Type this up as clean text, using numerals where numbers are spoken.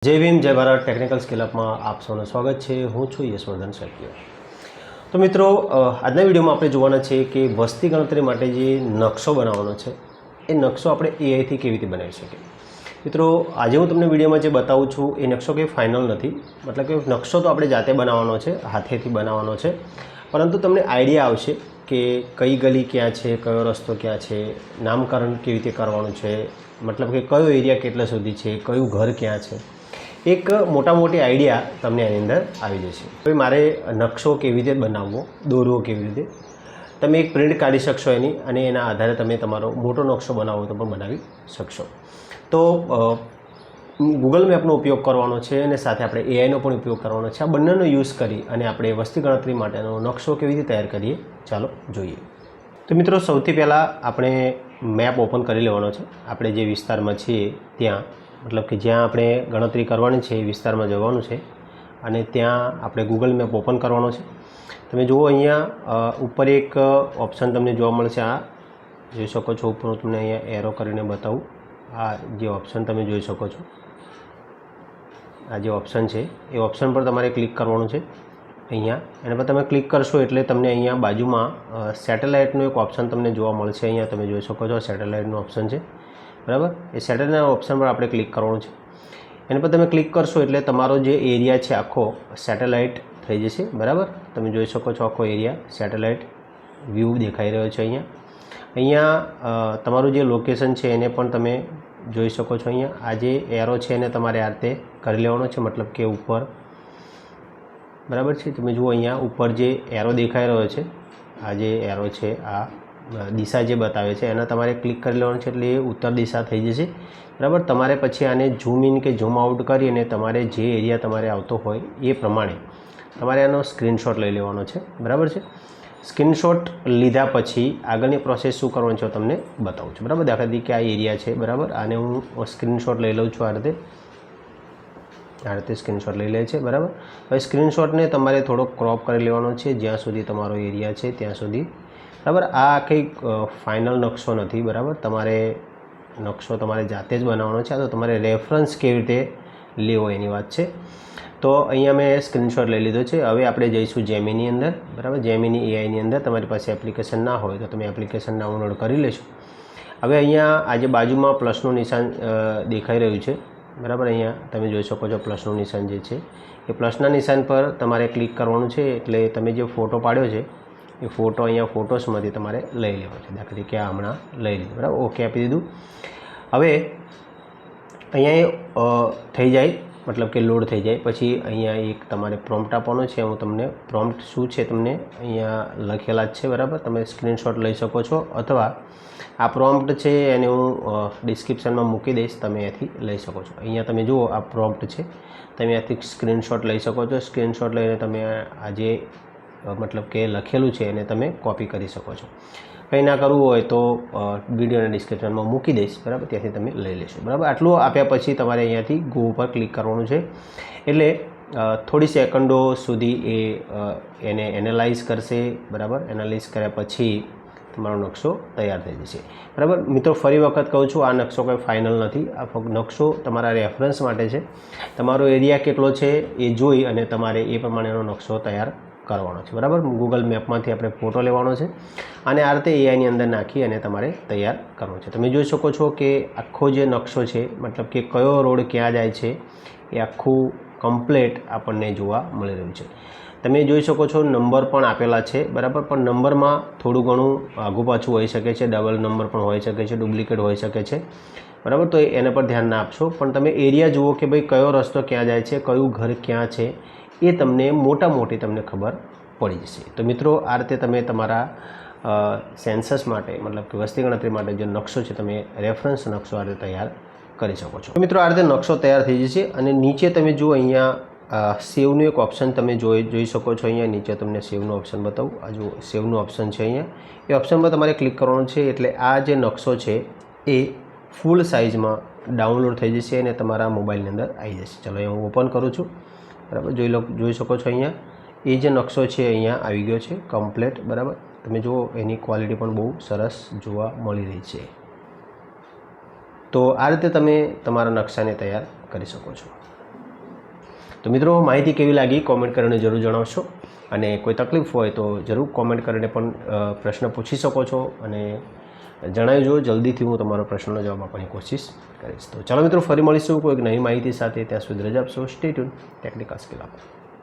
જય ભીમ જય Bharat technical skill અપમાં આપ સૌનું સ્વાગત છે। હું છું યશવર્ધન શેટ્ટી। તો મિત્રો આજના વિડીયોમાં આપણે જોવાના છે કે વસ્તી ગણતરી માટે જે નકશો બનાવવાનો છે એ નકશો આપણે એઆઈથી કેવી રીતે બનાવી શકીએ। મિત્રો આજે હું તમને વિડીયોમાં જે બતાવું છું એ નકશો કંઈ ફાઇનલ નથી, મતલબ કે નકશો તો આપણે જાતે બનાવવાનો છે, હાથેથી બનાવવાનો છે, પરંતુ તમને આઈડિયા આવશે કે કઈ ગલી ક્યાં છે, કયો રસ્તો ક્યાં છે, નામકરણ કેવી રીતે કરવાનું છે, મતલબ કે કયો એરિયા કેટલા સુધી છે, કયું ઘર ક્યાં છે, એક મોટા મોટી આઈડિયા તમને આની અંદર આવી જશે। તો મારે નકશો કેવી રીતે બનાવવો, દોરવો કેવી રીતે, તમે એક પ્રિન્ટ કાઢી શકશો એની, અને એના આધારે તમે તમારો મોટો નકશો બનાવો તો પણ બનાવી શકશો। તો ગૂગલ મેપનો ઉપયોગ કરવાનો છે અને સાથે આપણે એઆઈનો પણ ઉપયોગ કરવાનો છે। આ બંનેનો યુઝ કરી અને આપણે વસ્તી ગણતરી માટેનો નકશો કેવી રીતે તૈયાર કરીએ, ચાલો જોઈએ। તો મિત્રો સૌથી પહેલાં આપણે મેપ ઓપન કરી લેવાનો છે। આપણે જે વિસ્તારમાં છીએ ત્યાં, મતલબ કે જ્યાં આપણે ગણતરી કરવાની છે એ વિસ્તારમાં જવાનું છે અને ત્યાં આપણે ગૂગલ મેપ ઓપન કરવાનો છે। તમે જુઓ અહીંયા ઉપર એક ઓપ્શન તમને જોવા મળશે, આ જોઈ શકો છો। ઉપર હું તમને અહીંયા એરો કરીને બતાવું, આ જે ઓપ્શન તમે જોઈ શકો છો, આ જે ઓપ્શન છે એ ઓપ્શન પર તમારે ક્લિક કરવાનું છે અહીંયા। એના પર તમે ક્લિક કરશો એટલે તમને અહીંયા બાજુમાં સેટેલાઇટનું એક ઓપ્શન તમને જોવા મળશે। અહીંયા તમે જોઈ શકો છો સેટેલાઇટનું ઓપ્શન છે, બરાબર। એ સેટેલાઇટના ઓપ્શન પર આપણે ક્લિક કરવાનું છે। એના પર તમે ક્લિક કરશો એટલે તમારો જે એરિયા છે આખો સેટેલાઇટ થઈ જશે, બરાબર। તમે જોઈ શકો છો આખો એરિયા સેટેલાઇટ વ્યૂ દેખાઈ રહ્યો છે અહીંયા તમારું જે લોકેશન છે એને પણ તમે જોઈ શકો છો। અહીંયા આ જે એરો છે એને તમારે આ રીતે કરી લેવાનો છે, મતલબ કે ઉપર, બરાબર છે। તમે જુઓ અહીંયા ઉપર જે એરો દેખાઈ રહ્યો છે, આ જે એરો છે, આ દિશા જે બતાવે છે એના તમારે ક્લિક કરી લેવાનું છે એટલે એ ઉત્તર દિશા થઈ જશે, બરાબર। તમારે પછી આને ઝૂમ ઇન કે ઝૂમ આઉટ કરી અને તમારે જે એરિયા તમારે આવતો હોય એ પ્રમાણે તમારે આનો સ્ક્રીનશોટ લઈ લેવાનો છે, બરાબર છે। સ્ક્રીનશોટ લીધા પછી આગળની પ્રોસેસ શું કરવાની છે તમને બતાવું છું, બરાબર। દાખલા તરીકે આ એરિયા છે, બરાબર। આને હું સ્ક્રીનશોટ લઈ લઉં છું, આ રીતે સ્ક્રીનશોટ લઈ લે છે, બરાબર। હવે સ્ક્રીનશોટને તમારે થોડો ક્રોપ કરી લેવાનો છે જ્યાં સુધી તમારો એરિયા છે ત્યાં સુધી, બરાબર। આ કંઈક ફાઇનલ નકશો નથી, બરાબર। તમારે નકશો તમારે જાતે જ બનાવવાનો છે। આ તો તમારે રેફરન્સ કેવી રીતે લેવો એની વાત છે। તો અહીંયા મેં સ્ક્રીનશોટ લઈ લીધો છે। હવે આપણે જઈશું જેમીની અંદર, બરાબર। જેમીની એઆઈની અંદર તમારી પાસે એપ્લિકેશન ના હોય તો તમે એપ્લિકેશન ડાઉનલોડ કરી લેશો। હવે અહીંયા આજે બાજુમાં પ્લસનું નિશાન દેખાઈ રહ્યું છે, બરાબર। અહીંયા તમે જોઈ શકો છો પ્લસનું નિશાન જે છે એ પ્લસના નિશાન પર તમારે ક્લિક કરવાનું છે એટલે તમે જે ફોટો પાડ્યો છે એ ફોટો અહીંયા ફોટોસમાંથી તમારે લઈ લેવાનો છે। દાખલા તરીકે આ હમણાં લઈ લીધું, બરાબર। ઓકે આપી દીધું। હવે અહીંયા થઈ જાય, મતલબ કે લોડ થઈ જાય પછી અહીંયા એક તમારે પ્રોમ્પ્ટ આપવાનો છે। હું તમને પ્રોમ્પ્ટ શું છે તમને અહીંયા લખેલા જ છે, બરાબર। તમે સ્ક્રીનશોટ લઈ શકો છો અથવા આ પ્રોમ્પ્ટ છે એને હું ડિસ્ક્રિપ્શનમાં મૂકી દઈશ, તમે અહીંયાથી લઈ શકો છો। અહીંયા તમે જુઓ આ પ્રોમ્પ્ટ છે, તમે અહીંયાથી સ્ક્રીનશોટ લઈ શકો છો। સ્ક્રીનશોટ લઈને તમે આ જે મતલબ કે લખેલું છે એને તમે કોપી કરી શકો છો। કંઈ ના કરવું હોય તો વિડીયોના ડિસ્ક્રિપ્શનમાં મૂકી દઈશ, બરાબર, ત્યાંથી તમે લઈ લેશો, બરાબર। આટલું આપ્યા પછી તમારે અહીંયાથી ગો ઉપર ક્લિક કરવાનું છે એટલે થોડી સેકન્ડો સુધી એને એનાલાઇઝ કરશે, બરાબર। એનાલાઇઝ કર્યા પછી તમારો નકશો તૈયાર થઈ જશે, બરાબર। મિત્રો ફરી વખત કહું છું, આ નકશો કંઈ ફાઇનલ નથી, આ ફક્ત નકશો તમારા રેફરન્સ માટે છે। તમારો એરિયા કેટલો છે એ જોઈ અને તમારે એ પ્રમાણેનો નકશો તૈયાર કરવાનો છે, બરાબર। ગૂગલ મેપમાંથી આપણે ફોટો લેવાનો છે અને આ રીતે એઆઈની અંદર નાખી અને તમારે તૈયાર કરવાનો છે। તમે જોઈ શકો છો કે આખો જે નકશો છે, મતલબ કે કયો રોડ ક્યાં જાય છે એ આખું કમ્પ્લેટ આપણને જોવા મળી રહ્યું છે। તમે જોઈ શકો છો નંબર પણ આપેલા છે, બરાબર, પણ નંબરમાં થોડું ઘણું આઘું પાછું હોઈ શકે છે, ડબલ નંબર પણ હોઈ શકે છે, ડુપ્લિકેટ હોઈ શકે છે, બરાબર। તો એના પર ધ્યાન ના આપશો, પણ તમે એરિયા જુઓ કે ભાઈ કયો રસ્તો ક્યાં જાય છે, કયું ઘર ક્યાં છે એ તમને મોટા મોટી તમને ખબર પડી જશે। તો મિત્રો આ રીતે તમે તમારા સેન્સસ માટે, મતલબ કે વસ્તી ગણતરી માટે જે નકશો છે તમે રેફરન્સ નકશો આ રીતે તૈયાર કરી શકો છો। મિત્રો આ રીતે નકશો તૈયાર થઈ જશે અને નીચે તમે જુઓ અહીંયા સેવનું એક ઓપ્શન તમે જોઈ શકો છો। અહીંયા નીચે તમને સેવનું ઓપ્શન બતાવું, આ જુઓ સેવનું ઓપ્શન છે અહીંયા, એ ઓપ્શન પર તમારે ક્લિક કરવાનું છે એટલે આ જે નકશો છે એ ફૂલ સાઇઝમાં ડાઉનલોડ થઈ જશે અને તમારા મોબાઈલની અંદર આવી જશે। ચાલો અહીંયા હું ઓપન કરું છું, બરાબર। જોઈ શકો છો અહીંયા એ જે નકશો છે અહીંયા આવી ગયો છે કમ્પ્લેટ, બરાબર। તમે જુઓ એની ક્વોલિટી પણ બહુ સરસ જોવા મળી રહી છે। તો આ રીતે તમે તમારા નકશાને તૈયાર કરી શકો છો। તો મિત્રો માહિતી કેવી લાગી કોમેન્ટ કરીને જરૂર જણાવશો, અને કોઈ તકલીફ હોય તો જરૂર કોમેન્ટ કરીને પણ પ્રશ્ન પૂછી શકો છો અને જણાવજો. જલ્દીથી હું તમારો પ્રશ્નનો જવાબ આપવાની કોશિશ કરીશ. તો ચાલો મિત્રો, ફરી મળીશું કોઈ નવી માહિતી સાથે. ત્યાં સુધી રજા આપશો. સ્ટે ટ્યુન ટેકનિકલ સ્કિલ આપ.